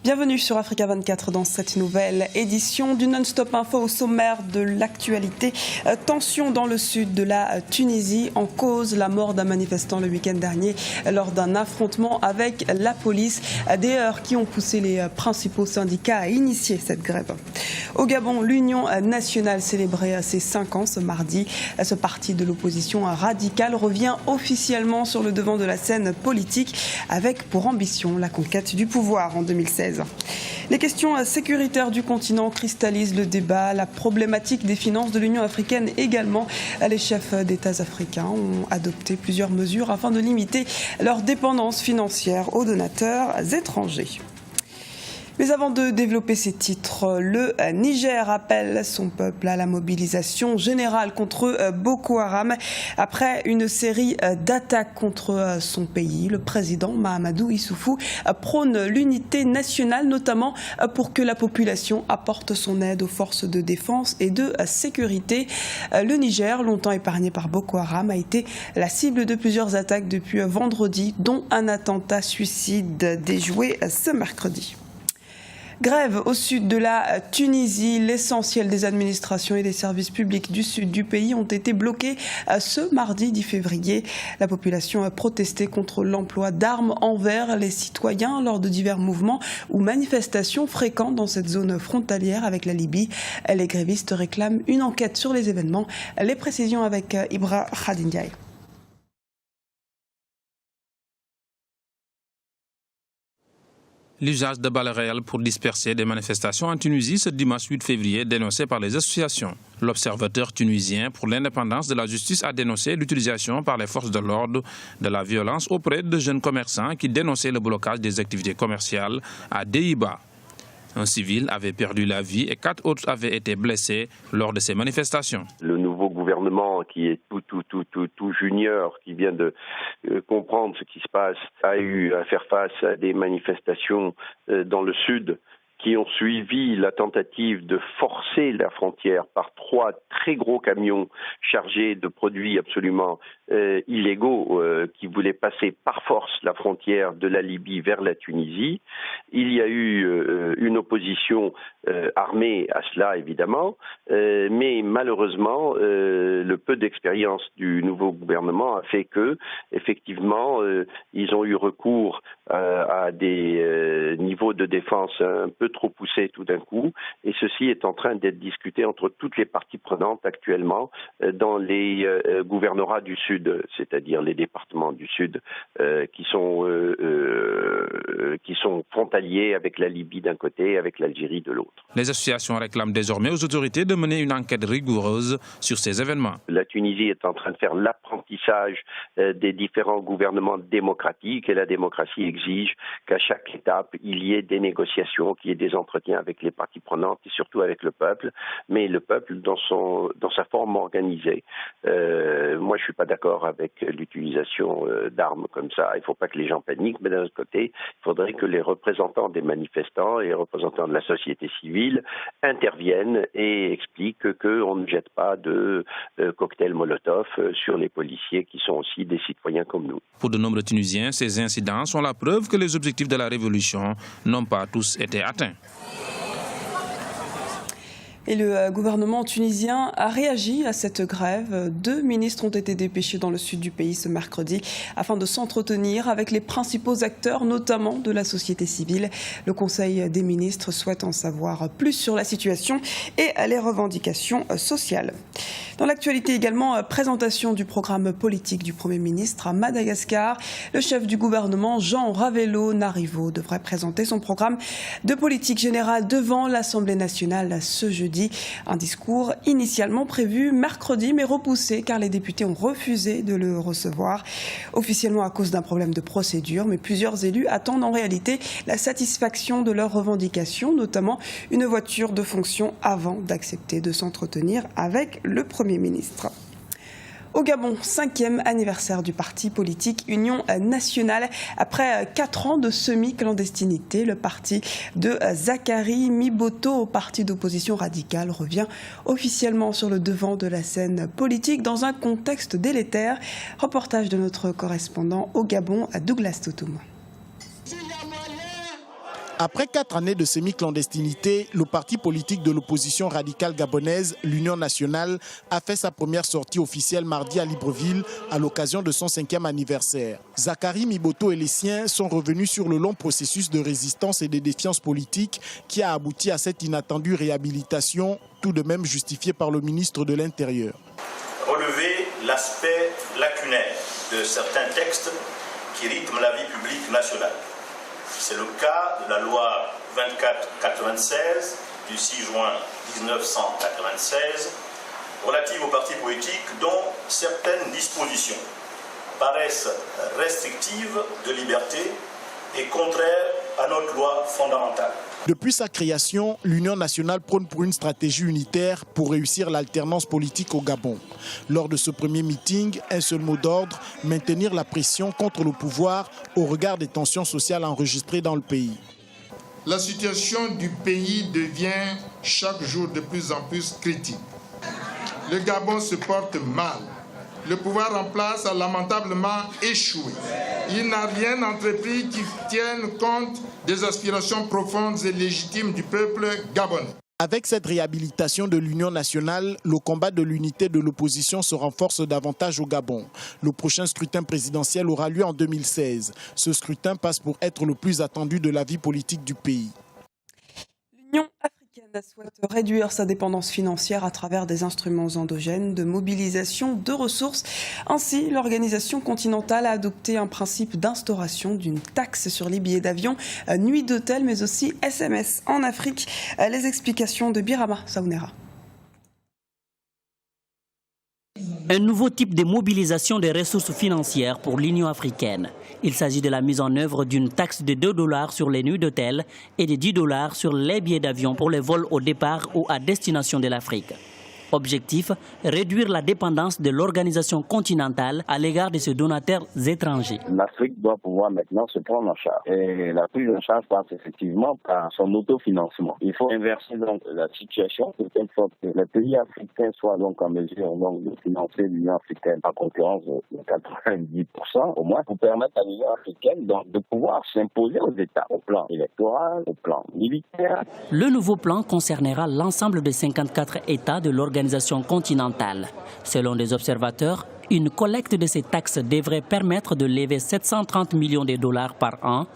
Bienvenue sur Africa 24 dans cette nouvelle édition du Non-Stop Info. Au sommaire de l'actualité. Tension dans le sud de la Tunisie, en cause la mort d'un manifestant le week-end dernier lors d'un affrontement avec la police. Des heurts qui ont poussé les principaux syndicats à initier cette grève. Au Gabon, l'Union nationale célébrait ses 5 ans ce mardi. Ce parti de l'opposition radicale revient officiellement sur le devant de la scène politique avec pour ambition la conquête du pouvoir en 2016. Les questions sécuritaires du continent cristallisent le débat. La problématique des finances de l'Union africaine également. Les chefs d'États africains ont adopté plusieurs mesures afin de limiter leur dépendance financière aux donateurs étrangers. Mais avant de développer ces titres, le Niger appelle son peuple à la mobilisation générale contre Boko Haram. Après une série d'attaques contre son pays, le président Mahamadou Issoufou prône l'unité nationale, notamment pour que la population apporte son aide aux forces de défense et de sécurité. Le Niger, longtemps épargné par Boko Haram, a été la cible de plusieurs attaques depuis vendredi, dont un attentat suicide déjoué ce mercredi. Grève au sud de la Tunisie. L'essentiel des administrations et des services publics du sud du pays ont été bloqués ce mardi 10 février. La population a protesté contre l'emploi d'armes envers les citoyens lors de divers mouvements ou manifestations fréquentes dans cette zone frontalière avec la Libye. Les grévistes réclament une enquête sur les événements. Les précisions avec Ibra Khadindiaï. L'usage de balles réelles pour disperser des manifestations en Tunisie ce dimanche 8 février dénoncé par les associations. L'Observateur tunisien pour l'indépendance de la justice a dénoncé l'utilisation par les forces de l'ordre de la violence auprès de jeunes commerçants qui dénonçaient le blocage des activités commerciales à Deiba. Un civil avait perdu la vie et 4 autres avaient été blessés lors de ces manifestations. Le nouveau gouvernement qui est tout junior, qui vient de comprendre ce qui se passe, a eu à faire face à des manifestations dans le sud qui ont suivi la tentative de forcer la frontière par 3 très gros camions chargés de produits absolument illégaux qui voulaient passer par force la frontière de la Libye vers la Tunisie. Il y a eu une opposition armée à cela, évidemment, mais malheureusement, le peu d'expérience du nouveau gouvernement a fait que, effectivement, ils ont eu recours à des niveaux de défense un peu trop poussés tout d'un coup, et ceci est en train d'être discuté entre toutes les parties prenantes actuellement dans les gouvernorats du Sud, c'est-à-dire les départements du Sud qui sont frontaliers avec la Libye d'un côté et avec l'Algérie de l'autre. Les associations réclament désormais aux autorités de mener une enquête rigoureuse sur ces événements. La Tunisie est en train de faire l'apprentissage des différents gouvernements démocratiques et la démocratie exige qu'à chaque étape, il y ait des négociations, qu'il y ait des entretiens avec les parties prenantes et surtout avec le peuple, mais le peuple dans sa forme organisée. Moi, je suis pas d'accord avec l'utilisation d'armes comme ça. Il ne faut pas que les gens paniquent, mais d'un autre côté, il faudrait que les représentants des manifestants et les représentants de la société civile interviennent et expliquent qu'on ne jette pas de cocktails Molotov sur les policiers qui sont aussi des citoyens comme nous. Pour de nombreux Tunisiens, ces incidents sont la preuve que les objectifs de la révolution n'ont pas tous été atteints. Et le gouvernement tunisien a réagi à cette grève. 2 ministres ont été dépêchés dans le sud du pays ce mercredi afin de s'entretenir avec les principaux acteurs, notamment de la société civile. Le Conseil des ministres souhaite en savoir plus sur la situation et les revendications sociales. Dans l'actualité également, présentation du programme politique du Premier ministre à Madagascar. Le chef du gouvernement, Jean Ravelo-Narivo, devrait présenter son programme de politique générale devant l'Assemblée nationale ce jeudi. Un discours initialement prévu mercredi, mais repoussé car les députés ont refusé de le recevoir, officiellement à cause d'un problème de procédure. Mais plusieurs élus attendent en réalité la satisfaction de leurs revendications, notamment une voiture de fonction, avant d'accepter de s'entretenir avec le Premier ministre. Au Gabon, 5e anniversaire du parti politique Union nationale. Après 4 ans de semi-clandestinité, le parti de Zakari Miboto, au parti d'opposition radicale, revient officiellement sur le devant de la scène politique dans un contexte délétère. Reportage de notre correspondant au Gabon, Douglas Toutoum. Après 4 années de semi-clandestinité, le parti politique de l'opposition radicale gabonaise, l'Union nationale, a fait sa première sortie officielle mardi à Libreville à l'occasion de son 5e anniversaire. Zachary Miboto et les siens sont revenus sur le long processus de résistance et de défiance politique qui a abouti à cette inattendue réhabilitation, tout de même justifiée par le ministre de l'Intérieur. Relever l'aspect lacunaire de certains textes qui rythment la vie publique nationale. C'est le cas de la loi 2496 du 6 juin 1996 relative aux partis politiques dont certaines dispositions paraissent restrictives de liberté et contraires à notre loi fondamentale. Depuis sa création, l'Union nationale prône pour une stratégie unitaire pour réussir l'alternance politique au Gabon. Lors de ce premier meeting, un seul mot d'ordre, maintenir la pression contre le pouvoir au regard des tensions sociales enregistrées dans le pays. La situation du pays devient chaque jour de plus en plus critique. Le Gabon se porte mal. Le pouvoir en place a lamentablement échoué. Il n'a rien entrepris qui tienne compte des aspirations profondes et légitimes du peuple gabonais. Avec cette réhabilitation de l'Union nationale, le combat de l'unité de l'opposition se renforce davantage au Gabon. Le prochain scrutin présidentiel aura lieu en 2016. Ce scrutin passe pour être le plus attendu de la vie politique du pays. L'Union africaine souhaite réduire sa dépendance financière à travers des instruments endogènes de mobilisation de ressources. Ainsi, l'organisation continentale a adopté un principe d'instauration d'une taxe sur les billets d'avion, nuit d'hôtel, mais aussi SMS en Afrique. Les explications de Birama Saounera. Un nouveau type de mobilisation des ressources financières pour l'Union africaine. Il s'agit de la mise en œuvre d'une taxe de $2 sur les nuits d'hôtel et de $10 sur les billets d'avion pour les vols au départ ou à destination de l'Afrique. Objectif, réduire la dépendance de l'organisation continentale à l'égard de ses donateurs étrangers. L'Afrique doit pouvoir maintenant se prendre en charge. Et la prise en charge passe effectivement par son autofinancement. Il faut inverser donc la situation de telle sorte que les pays africains soient donc en mesure donc, de financer l'Union africaine en concurrence de 90% au moins pour permettre à l'Union africaine donc, de pouvoir s'imposer aux États au plan électoral, au plan militaire. Le nouveau plan concernera l'ensemble des 54 États de l'organisation continentale. Selon des observateurs, une collecte de ces taxes devrait permettre de lever 730 millions de dollars par an.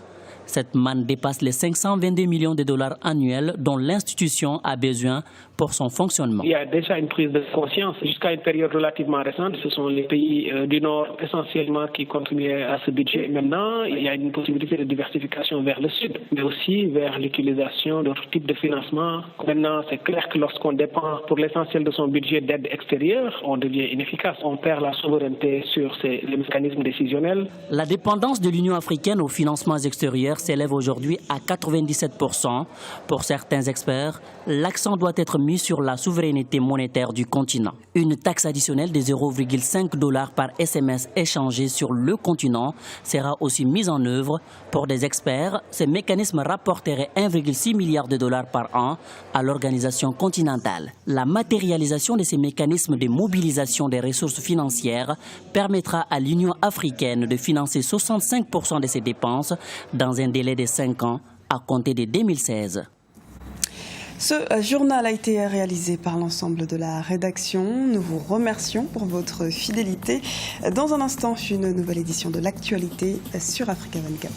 Cette manne dépasse les 522 millions de dollars annuels dont l'institution a besoin pour son fonctionnement. Il y a déjà une prise de conscience. Jusqu'à une période relativement récente, ce sont les pays du Nord essentiellement qui contribuaient à ce budget. Maintenant, il y a une possibilité de diversification vers le Sud, mais aussi vers l'utilisation d'autres types de financement. Maintenant, c'est clair que lorsqu'on dépend pour l'essentiel de son budget d'aide extérieure, on devient inefficace. On perd la souveraineté sur les mécanismes décisionnels. La dépendance de l'Union africaine aux financements extérieurs s'élève aujourd'hui à 97%. Pour certains experts, l'accent doit être mis sur la souveraineté monétaire du continent. Une taxe additionnelle de $0,5 par SMS échangé sur le continent sera aussi mise en œuvre. Pour des experts, ces mécanismes rapporteraient 1,6 milliard de dollars par an à l'organisation continentale. La matérialisation de ces mécanismes de mobilisation des ressources financières permettra à l'Union africaine de financer 65% de ses dépenses dans un délai de 5 ans à compter de 2016. Ce journal a été réalisé par l'ensemble de la rédaction. Nous vous remercions pour votre fidélité. Dans un instant, une nouvelle édition de l'actualité sur Africa 24.